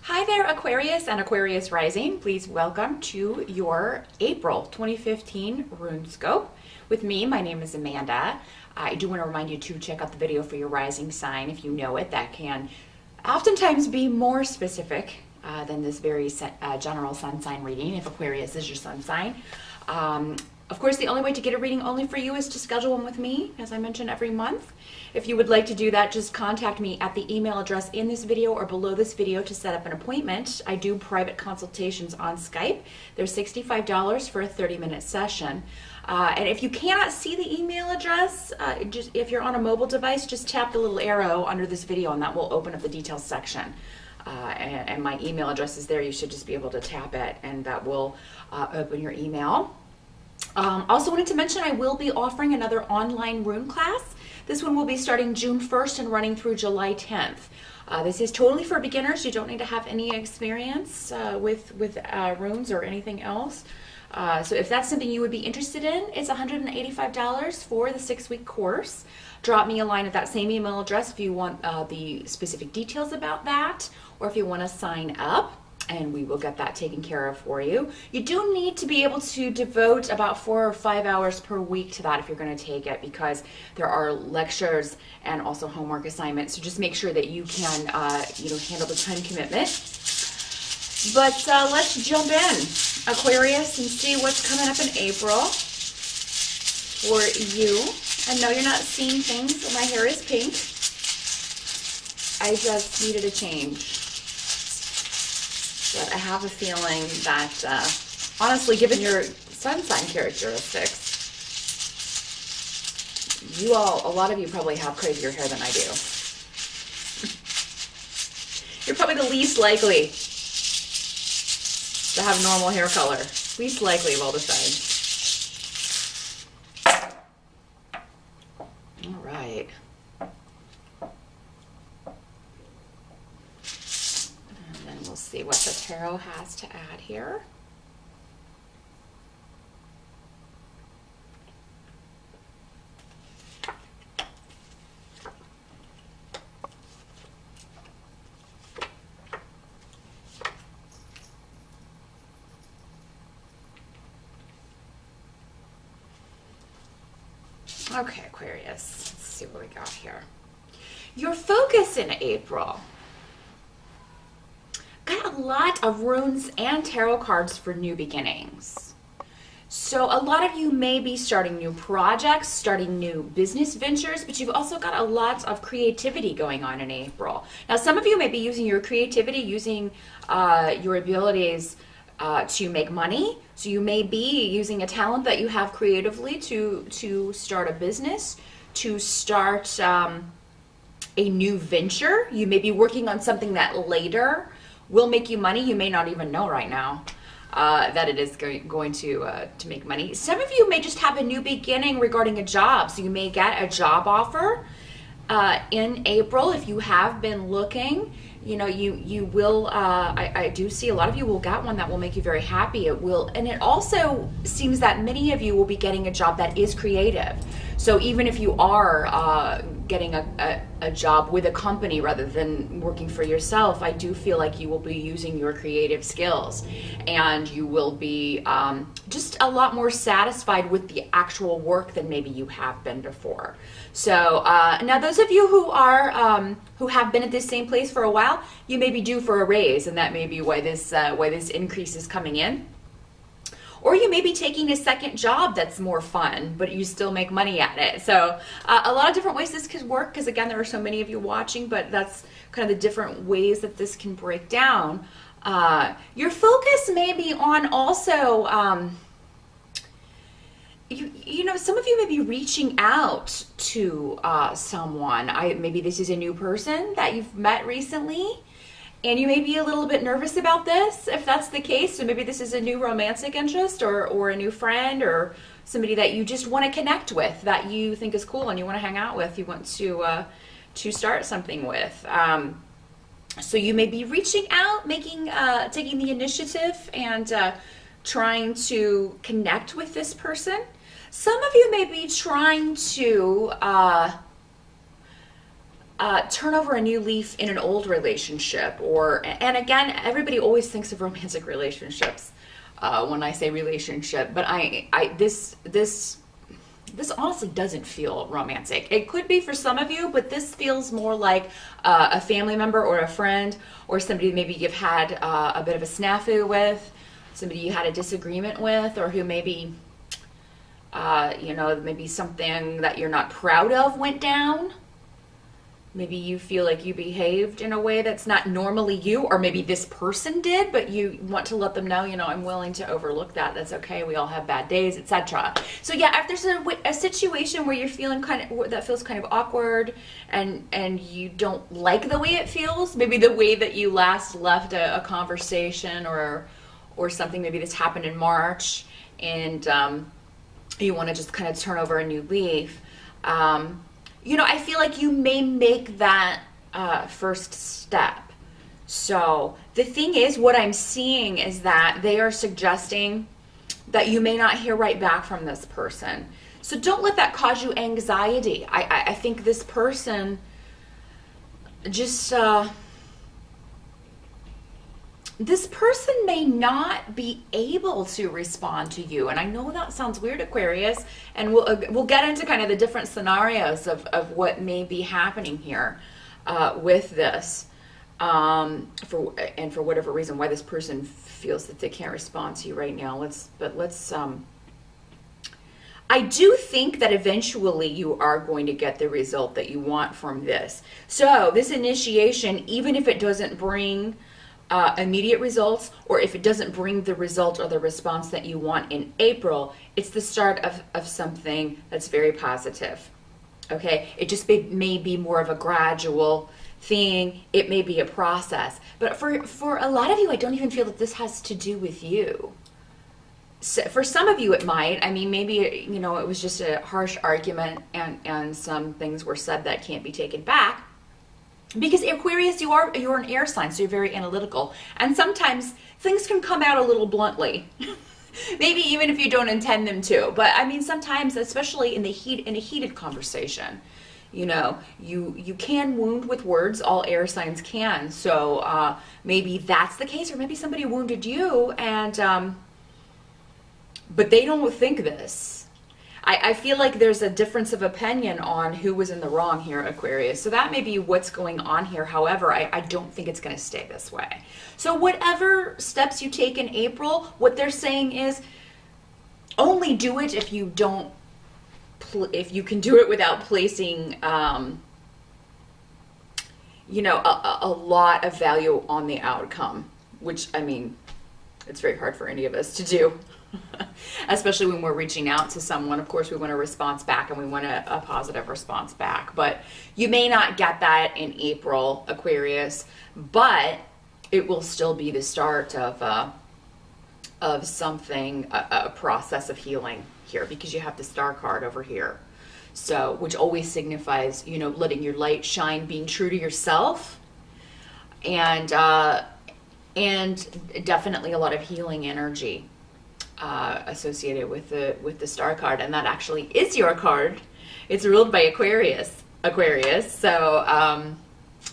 Hi there, Aquarius and Aquarius Rising. Please welcome to your April 2015 Runescope. With me, my name is Amanda. I do want to remind you to check out the video for your rising sign if you know it. That can oftentimes be more specific than this very general sun sign reading if Aquarius is your sun sign. Of course, the only way to get a reading only for you is to schedule one with me, as I mention every month. If you would like to do that, just contact me at the email address in this video or below this video to set up an appointment. I do private consultations on Skype. They're $65 for a 30-minute session. And if you cannot see the email address, if you're on a mobile device, just tap the little arrow under this video and that will open up the details section. And my email address is there. You should just be able to tap it and that will open your email. Also wanted to mention I will be offering another online rune class. This one will be starting June 1st and running through July 10th. This is totally for beginners. You don't need to have any experience with runes or anything else. So if that's something you would be interested in, it's $185 for the 6-week course. Drop me a line at that same email address if you want the specific details about that or if you want to sign up. And we will get that taken care of for you. You do need to be able to devote about 4 or 5 hours per week to that if you're going to take it, because there are lectures and also homework assignments. So just make sure that you can, handle the time commitment. But let's jump in, Aquarius, and see what's coming up in April for you. I know you're not seeing things, but my hair is pink. I just needed a change. But I have a feeling that, honestly, given your sun sign characteristics, a lot of you probably have crazier hair than I do. You're probably the least likely to have normal hair color. Least likely of all the signs. All right. We'll see what the tarot has to add here. Okay, Aquarius, let's see what we got here. Your focus in April. Got a lot of runes and tarot cards for new beginnings. So a lot of you may be starting new projects, starting new business ventures, but you've also got a lot of creativity going on in April. Now, some of you may be using your creativity, using your abilities to make money. So you may be using a talent that you have creatively to start a business, to start a new venture. You may be working on something that later will make you money. You may not even know right now that it is going to make money. Some of you may just have a new beginning regarding a job. So you may get a job offer in April. If you have been looking, you will, I do see a lot of you will get one that will make you very happy. It will, and it also seems that many of you will be getting a job that is creative. So even if you are getting a job with a company rather than working for yourself, I do feel like you will be using your creative skills and you will be just a lot more satisfied with the actual work than maybe you have been before. So now those of you who are who have been at this same place for a while, you may be due for a raise, and that may be why this increase is coming in. Or you may be taking a second job that's more fun, but you still make money at it. So a lot of different ways this could work, because again, there are so many of you watching, but that's kind of the different ways that this can break down. Your focus may be on also, some of you may be reaching out to someone. Maybe this is a new person that you've met recently. And you may be a little bit nervous about this, if that's the case. So maybe this is a new romantic interest or a new friend or somebody that you just want to connect with, that you think is cool and you want to hang out with, you want to start something with. So you may be reaching out, taking the initiative and trying to connect with this person. Some of you may be trying to turn over a new leaf in an old relationship, or, and again, everybody always thinks of romantic relationships when I say relationship, but this honestly doesn't feel romantic. It could be for some of you, but this feels more like a family member or a friend, or somebody maybe you've had a bit of a snafu with, somebody you had a disagreement with, or who maybe, you know, maybe something that you're not proud of went down. Maybe you feel like you behaved in a way that's not normally you, or maybe this person did, but you want to let them know, you know, I'm willing to overlook that. That's okay. We all have bad days, etc. So yeah, if there's a situation where you're feeling that feels kind of awkward, and you don't like the way it feels, maybe the way that you last left a conversation or something, maybe this happened in March, and you want to just kind of turn over a new leaf. You know, I feel like you may make that first step. So the thing is, what I'm seeing is that they are suggesting that you may not hear right back from this person. So don't let that cause you anxiety. I think this person just... this person may not be able to respond to you. And I know that sounds weird, Aquarius, and we'll get into kind of the different scenarios of what may be happening here with this, for whatever reason, why this person feels that they can't respond to you right now. I do think that eventually you are going to get the result that you want from this. So this initiation, even if it doesn't bring immediate results, or if it doesn't bring the result or the response that you want in April, it's the start of something that's very positive. Okay, it just may be more of a gradual thing. It may be a process, but for a lot of you, I don't even feel that this has to do with you. So for some of you it might. I mean, maybe, you know, it was just a harsh argument, and some things were said that can't be taken back. Because Aquarius, you're an air sign, so you're very analytical, and sometimes things can come out a little bluntly. Maybe even if you don't intend them to. But I mean, sometimes, especially in a heated conversation, you know, you can wound with words. All air signs can. So maybe that's the case, or maybe somebody wounded you, and but they don't think this. I feel like there's a difference of opinion on who was in the wrong here, Aquarius. So that may be what's going on here. However, I don't think it's going to stay this way. So whatever steps you take in April, what they're saying is only do it if you don't, if you can do it without placing, you know, a lot of value on the outcome, which, I mean, it's very hard for any of us to do. Especially when we're reaching out to someone. Of course, we want a response back, and we want a positive response back. But you may not get that in April, Aquarius, but it will still be the start of something, a process of healing here, because you have the Star card over here. So, which always signifies, you know, letting your light shine, being true to yourself, and definitely a lot of healing energy associated with the Star card, and that actually is your card. It's ruled by Aquarius. So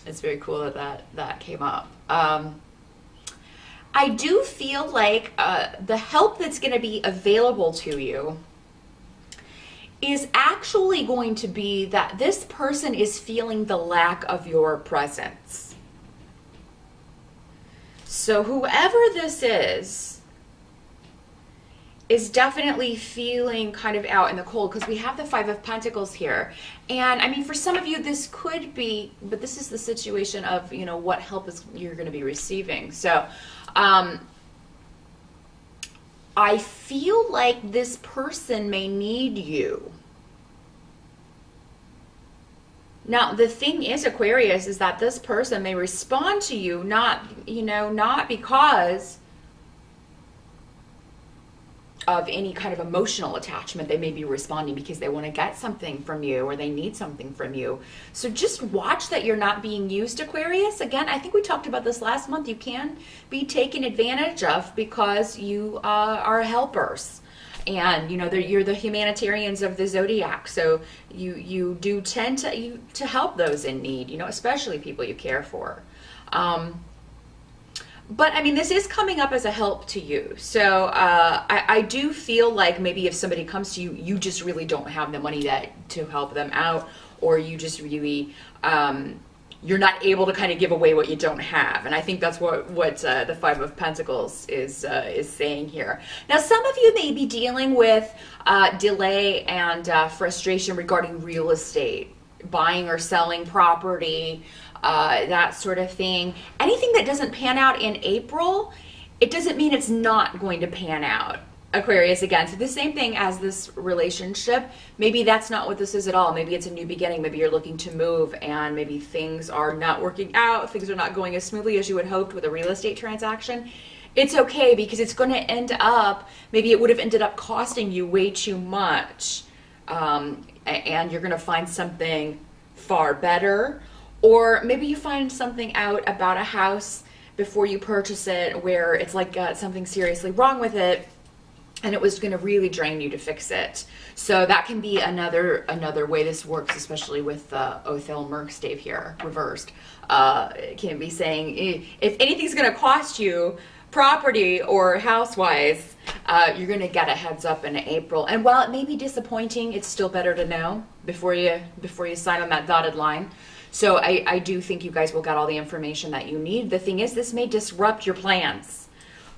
it's very cool that came up. I do feel like the help that's going to be available to you is actually going to be that this person is feeling the lack of your presence. So whoever this is definitely feeling kind of out in the cold, because we have the Five of Pentacles here. And I mean, for some of you, this could be, but this is the situation of, you know, what help you're going to be receiving. So I feel like this person may need you. Now, the thing is, Aquarius, is that this person may respond to you, not because of any kind of emotional attachment. They may be responding because they want to get something from you, or they need something from you. So just watch that you're not being used, Aquarius. Again, I think we talked about this last month. You can be taken advantage of because you are helpers. And you're the humanitarians of the zodiac, so you do tend to help those in need, especially people you care for. But I mean, this is coming up as a help to you. So I do feel like maybe if somebody comes to you, you just really don't have the money to help them out, or you just really you're not able to kind of give away what you don't have. And I think that's what the Five of Pentacles is saying here. Now, some of you may be dealing with delay and frustration regarding real estate, buying or selling property, that sort of thing. Anything that doesn't pan out in April, it doesn't mean it's not going to pan out. Aquarius, again, so the same thing as this relationship. Maybe that's not what this is at all. Maybe it's a new beginning. Maybe you're looking to move and maybe things are not working out. Things are not going as smoothly as you had hoped with a real estate transaction. It's okay, because it's going to end up, maybe it would have ended up costing you way too much. And you're going to find something far better. Or maybe you find something out about a house before you purchase it where it's like something seriously wrong with it, and it was going to really drain you to fix it. So that can be another way this works, especially with Othel Merkstave here, reversed. It can be saying, if anything's going to cost you property or house-wise, you're going to get a heads up in April. And while it may be disappointing, it's still better to know before you sign on that dotted line. So I do think you guys will get all the information that you need. The thing is, this may disrupt your plans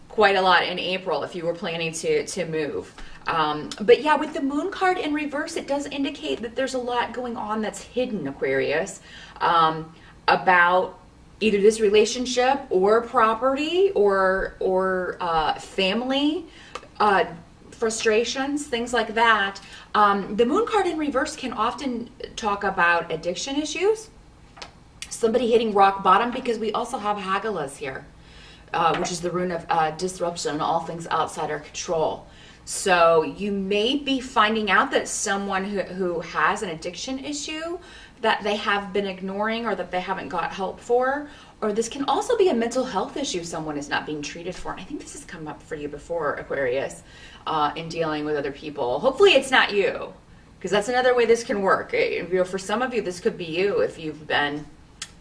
quite a lot in April if you were planning to move. But yeah, with the Moon card in reverse, it does indicate that there's a lot going on that's hidden, Aquarius, about either this relationship or property or family frustrations, things like that. The Moon card in reverse can often talk about addiction issues, somebody hitting rock bottom, because we also have Hagalaz here, which is the rune of disruption and all things outside our control. So you may be finding out that someone who has an addiction issue that they have been ignoring or that they haven't got help for, or this can also be a mental health issue someone is not being treated for. And I think this has come up for you before, Aquarius, in dealing with other people. Hopefully it's not you, because that's another way this can work. For some of you, this could be you if you've been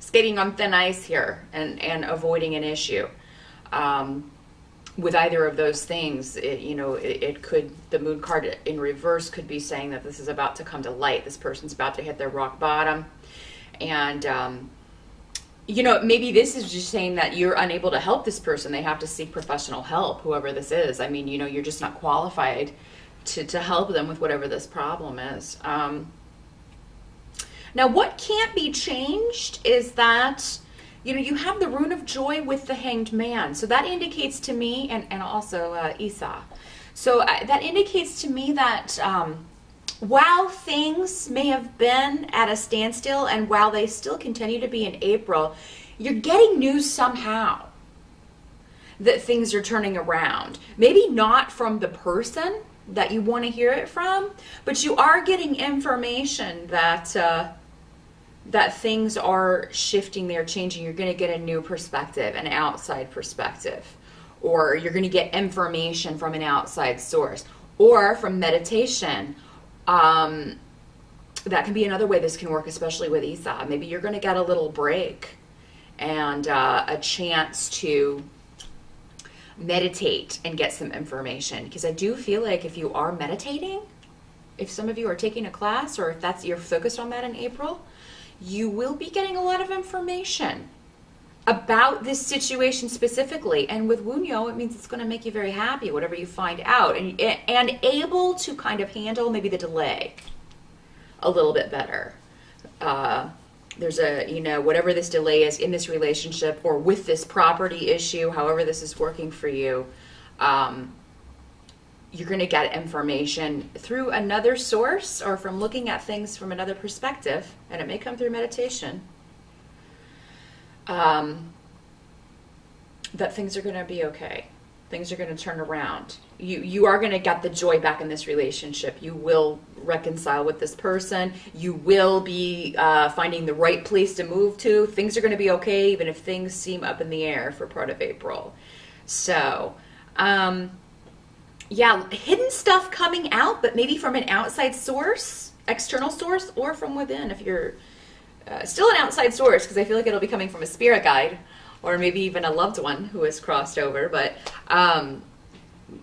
skating on thin ice here and avoiding an issue. With either of those things, it could, the Moon card in reverse could be saying that this is about to come to light. This person's about to hit their rock bottom. And, maybe this is just saying that you're unable to help this person. They have to seek professional help, whoever this is. I mean, you're just not qualified to help them with whatever this problem is. Now, what can't be changed is that you have the rune of joy with the Hanged Man. So that indicates to me, and also Esau. So that indicates to me that while things may have been at a standstill and while they still continue to be in April, you're getting news somehow that things are turning around. Maybe not from the person that you want to hear it from, but you are getting information that that things are shifting, they're changing. You're going to get a new perspective, an outside perspective, or you're going to get information from an outside source, or from meditation. That can be another way this can work, especially with Esau. Maybe you're going to get a little break and a chance to meditate and get some information, because I do feel like if you are meditating, if some of you are taking a class, or if you're focused on that in April, you will be getting a lot of information about this situation specifically. And with Wunyo, it means it's going to make you very happy, whatever you find out, and able to kind of handle maybe the delay a little bit better. There's whatever this delay is in this relationship or with this property issue, however this is working for you, you're going to get information through another source or from looking at things from another perspective, and it may come through meditation, that things are going to be okay. Things are going to turn around. You are going to get the joy back in this relationship. You will reconcile with this person. You will be finding the right place to move to. Things are going to be okay, even if things seem up in the air for part of April. So, yeah, hidden stuff coming out, but maybe from an outside source, external source, or from within if you're still an outside source, because I feel like it'll be coming from a spirit guide or maybe even a loved one who has crossed over. But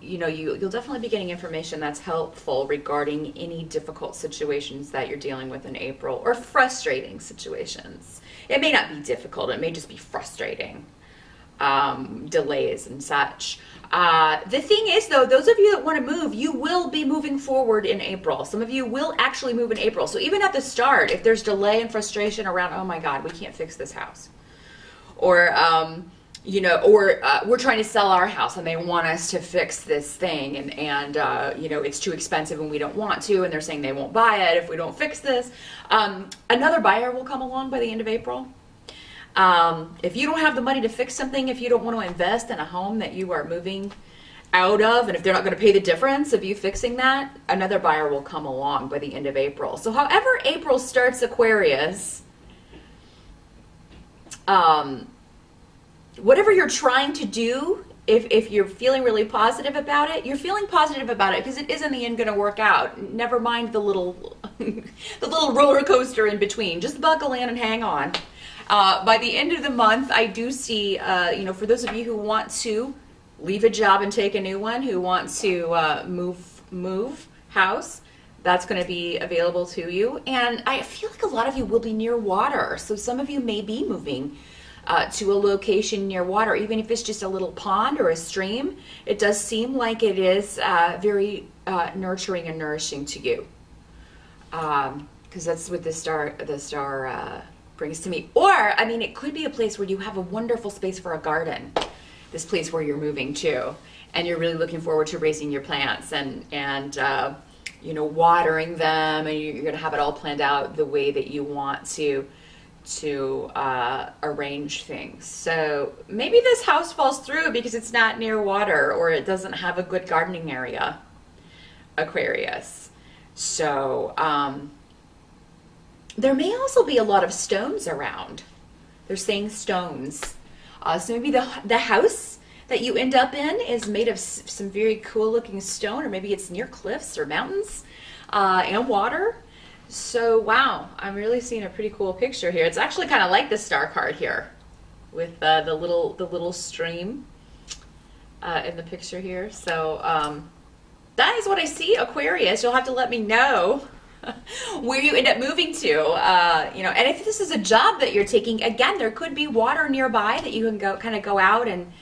you know, you'll definitely be getting information that's helpful regarding any difficult situations that you're dealing with in April, or frustrating situations. It may not be difficult, it may just be frustrating, delays and such. The thing is, though, those of you that want to move, you will be moving forward in April. Some of you will actually move in April. So even at the start, if there's delay and frustration around, oh my God, we can't fix this house, or you know, or we're trying to sell our house and they want us to fix this thing, and you know, it's too expensive and we don't want to, and they're saying they won't buy it if we don't fix this. Another buyer will come along by the end of April. If you don't have the money to fix something, if you don't want to invest in a home that you are moving out of, and if they're not going to pay the difference of you fixing that, another buyer will come along by the end of April. So however April starts, Aquarius, whatever you're trying to do, if you're feeling really positive about it, you're feeling positive about it because it is in the end going to work out. Never mind the little the little roller coaster in between. Just buckle in and hang on. By the end of the month, I do see, you know, for those of you who want to leave a job and take a new one, who want to move house, that's going to be available to you. And I feel like a lot of you will be near water. So some of you may be moving to a location near water, even if it's just a little pond or a stream. It does seem like it is very nurturing and nourishing to you, because that's what the star brings to me. Or, I mean, it could be a place where you have a wonderful space for a garden, this place where you're moving to, and you're really looking forward to raising your plants and you know, watering them, and you're going to have it all planned out the way that you want to arrange things. So maybe this house falls through because it's not near water, or it doesn't have a good gardening area, Aquarius. So there may also be a lot of stones around. They're saying stones. So maybe the house that you end up in is made of some very cool looking stone, or maybe it's near cliffs or mountains and water. So wow, I'm really seeing a pretty cool picture here. It's actually kind of like the star card here, with the little stream in the picture here. So that is what I see, Aquarius. You'll have to let me know where you end up moving to. You know, and if this is a job that you're taking, again, there could be water nearby that you can go out. And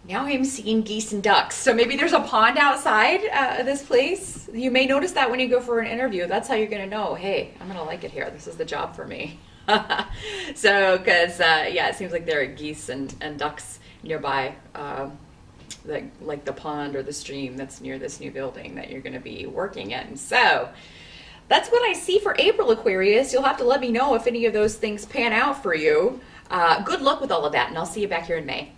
now I'm seeing geese and ducks. So maybe there's a pond outside this place. You may notice that when you go for an interview. That's how you're going to know, hey, I'm going to like it here. This is the job for me. So, because, yeah, it seems like there are geese and ducks nearby, like the pond or the stream that's near this new building that you're going to be working in. So that's what I see for April, Aquarius. You'll have to let me know if any of those things pan out for you. Good luck with all of that, and I'll see you back here in May.